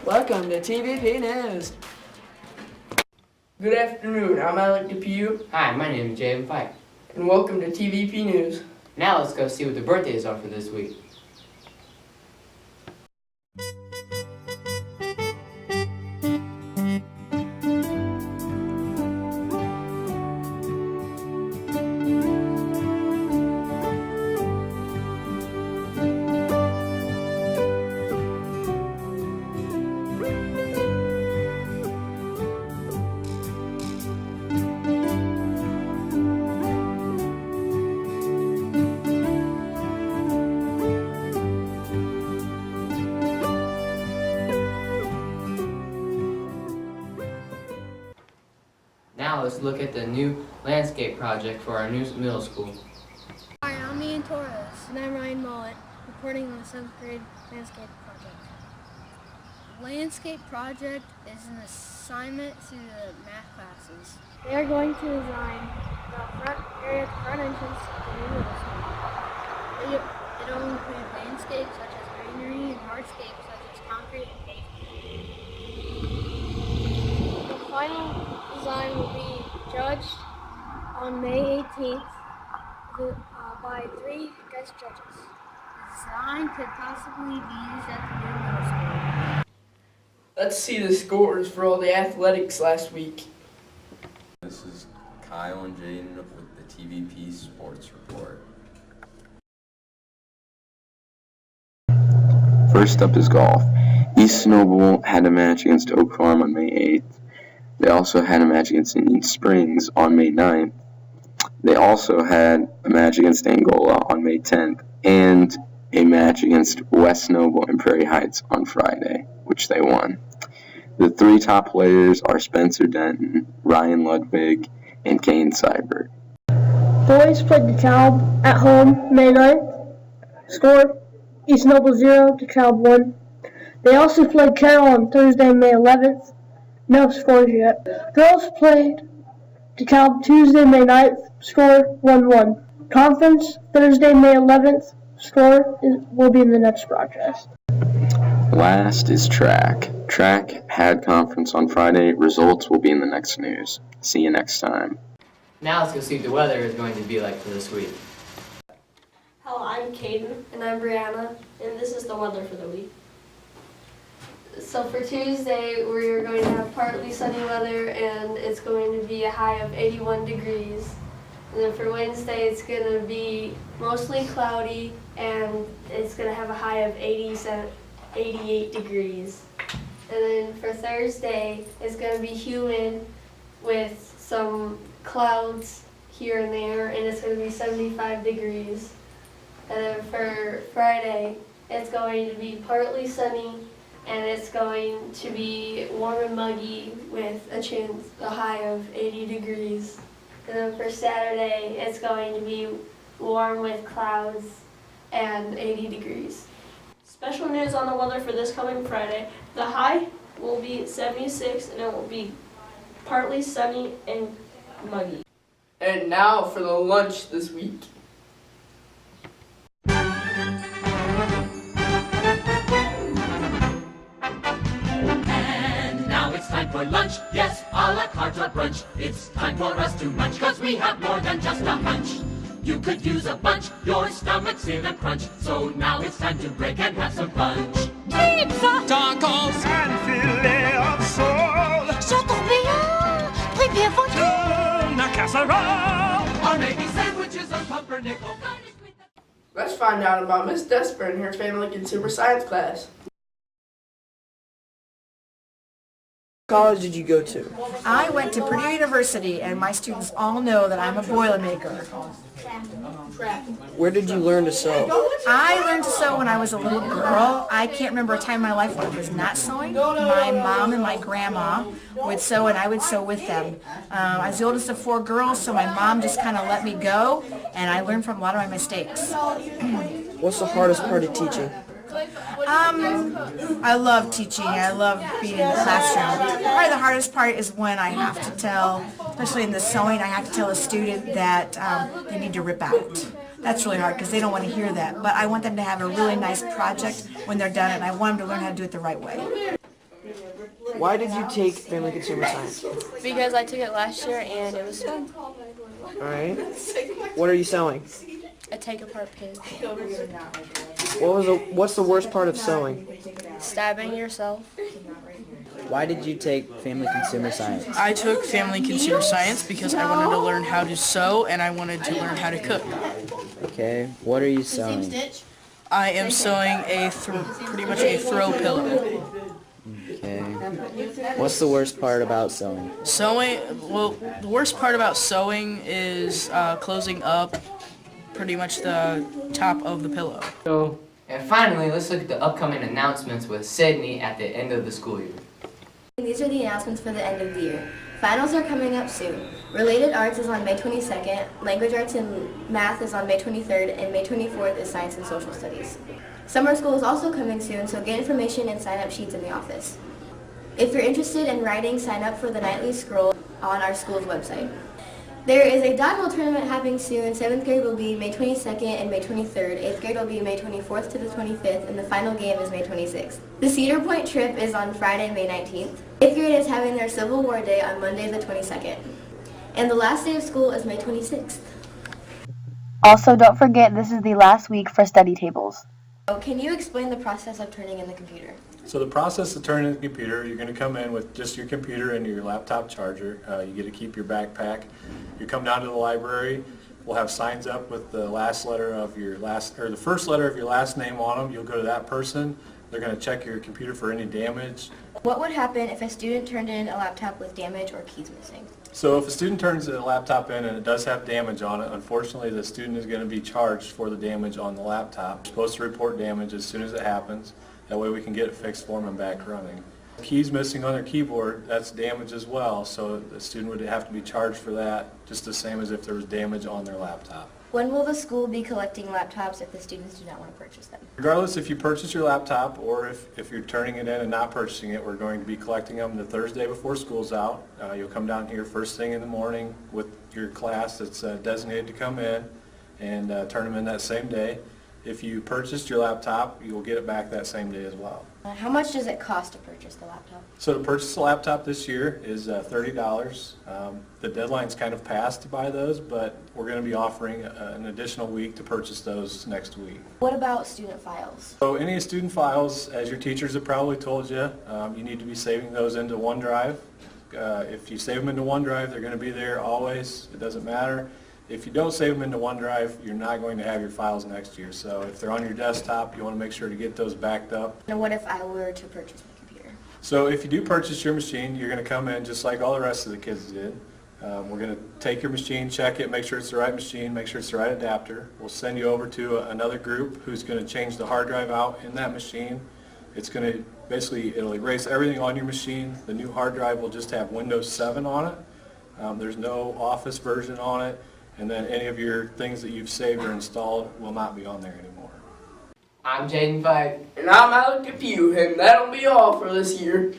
Welcome to TVP News. Good afternoon, I'm Alec DePew. Hi, my name is Jaden Pike. And welcome to TVP News. Now let's go see what the birthdays are for this week. Now let's look at the new landscape project for our new middle school. Hi, I'm Ian Torres, and I'm Ryan Mullet, reporting on the 7th grade landscape project. The landscape project is an assignment to the math classes. They are going to design the front area, the front entrance of the new middle school. It'll include landscapes such as greenery and hardscapes such as concrete and pavement. The final design will be judged on May 18th by 3 guest judges. The design could possibly be used at the new middle school. Let's see the scores for all the athletics last week. This is Kyle and Jaden with the TVP Sports Report. First up is golf. East Snowball had a match against Oak Farm on May 8th. They also had a match against Indian Springs on May 9th. They also had a match against Angola on May 10th and a match against West Snowball and Prairie Heights on Friday, which they won. The 3 top players are Spencer Denton, Ryan Ludwig, and Kane Seibert. Boys played DeKalb at home May 9th. Score East Noble 0, DeKalb 1. They also played Carroll on Thursday, May 11th. No scores yet. Girls played DeKalb Tuesday, May 9th. Score 1-1. Conference Thursday, May 11th. Score will be in the next broadcast. Last is track. Track had conference on Friday. Results will be in the next news. See you next time. Now let's go see what the weather is going to be like for this week. Hello, I'm Caden. And I'm Brianna, and this is the weather for the week. So for Tuesday, we're going to have partly sunny weather, and it's going to be a high of 81 degrees. And then for Wednesday, it's going to be mostly cloudy, and it's going to have a high of 88 degrees. And then for Thursday, it's going to be humid with some clouds here and there, and it's going to be 75 degrees. And then for Friday, it's going to be partly sunny, and it's going to be warm and muggy with a high of 80 degrees. And then for Saturday, it's going to be warm with clouds and 80 degrees. Special news on the weather for this coming Friday. The high will be 76, and it will be partly sunny and muggy. And now for the lunch this week. Time for lunch, yes, a la carte or brunch. It's time for us to munch, cause we have more than just a hunch. You could use a bunch, your stomach's in a crunch. So now it's time to break and have some punch. Pizza! Tacos! And filet of sole! Chateaubriand! Prepare for Tuna casserole! Or maybe sandwiches on pumpernickel. Let's find out about Miss Desper and her family consumer science class. College did you go to? I went to Purdue University, and my students all know that I'm a Boilermaker. Where did you learn to sew? I learned to sew when I was a little girl. I can't remember a time in my life when I was not sewing. My mom and my grandma would sew, and I would sew with them. I was the oldest of 4 girls, so my mom just kind of let me go, and I learned from a lot of my mistakes. What's the hardest part of teaching? I love teaching. I love being in the classroom. Probably the hardest part is when I have to tell, especially in the sewing, I have to tell a student that they need to rip out. That's really hard because they don't want to hear that. But I want them to have a really nice project when they're done, and I want them to learn how to do it the right way. Why did you take Family Consumer Science? Because I took it last year and it was fun. Alright. What are you selling? A take-apart pin. What's the worst part of sewing? Stabbing yourself. Why did you take Family Consumer Science? I took Family Consumer Science because I wanted to learn how to sew and I wanted to learn how to cook. Okay, what are you sewing? I am sewing pretty much a throw pillow. Okay. What's the worst part about sewing? The worst part about sewing is closing up pretty much the top of the pillow. And finally, let's look at the upcoming announcements with Sydney at the end of the school year. These are the announcements for the end of the year. Finals are coming up soon. Related Arts is on May 22nd, Language Arts and Math is on May 23rd, and May 24th is Science and Social Studies. Summer school is also coming soon, so get information and sign-up sheets in the office. If you're interested in writing, sign up for the nightly scroll on our school's website. There is a dodgeball tournament happening soon. 7th grade will be May 22nd and May 23rd. 8th grade will be May 24th to the 25th, and the final game is May 26th. The Cedar Point trip is on Friday, May 19th. 8th grade is having their Civil War Day on Monday the 22nd. And the last day of school is May 26th. Also, don't forget this is the last week for study tables. Can you explain the process of turning in the computer? So the process of turning in the computer, you're going to come in with just your computer and your laptop charger. You get to keep your backpack. You come down to the library. We'll have signs up with the last letter of your the first letter of your last name on them. You'll go to that person. They're going to check your computer for any damage. What would happen if a student turned in a laptop with damage or keys missing? So if a student turns a laptop in and it does have damage on it, unfortunately the student is going to be charged for the damage on the laptop. You're supposed to report damage as soon as it happens. That way we can get it fixed for them and back running. Keys missing on their keyboard, that's damage as well, so the student would have to be charged for that, just the same as if there was damage on their laptop. When will the school be collecting laptops if the students do not want to purchase them? Regardless if you purchase your laptop or if you're turning it in and not purchasing it, we're going to be collecting them the Thursday before school's out. You'll come down here first thing in the morning with your class that's designated to come in and turn them in that same day. If you purchased your laptop, you will get it back that same day as well. How much does it cost to purchase the laptop? So to purchase a laptop this year is $30. The deadline's kind of passed to buy those, but we're going to be offering an additional week to purchase those next week. What about student files? So any student files, as your teachers have probably told you, you need to be saving those into OneDrive. If you save them into OneDrive, they're going to be there always. It doesn't matter. If you don't save them into OneDrive, you're not going to have your files next year. So if they're on your desktop, you want to make sure to get those backed up. And what if I were to purchase my computer? So if you do purchase your machine, you're going to come in just like all the rest of the kids did. We're going to take your machine, check it, make sure it's the right machine, make sure it's the right adapter. We'll send you over to another group who's going to change the hard drive out in that machine. It's going to it'll erase everything on your machine. The new hard drive will just have Windows 7 on it. There's no Office version on it. And then any of your things that you've saved or installed will not be on there anymore. I'm Jaden Fife. And I'm Alec Depew, and that'll be all for this year.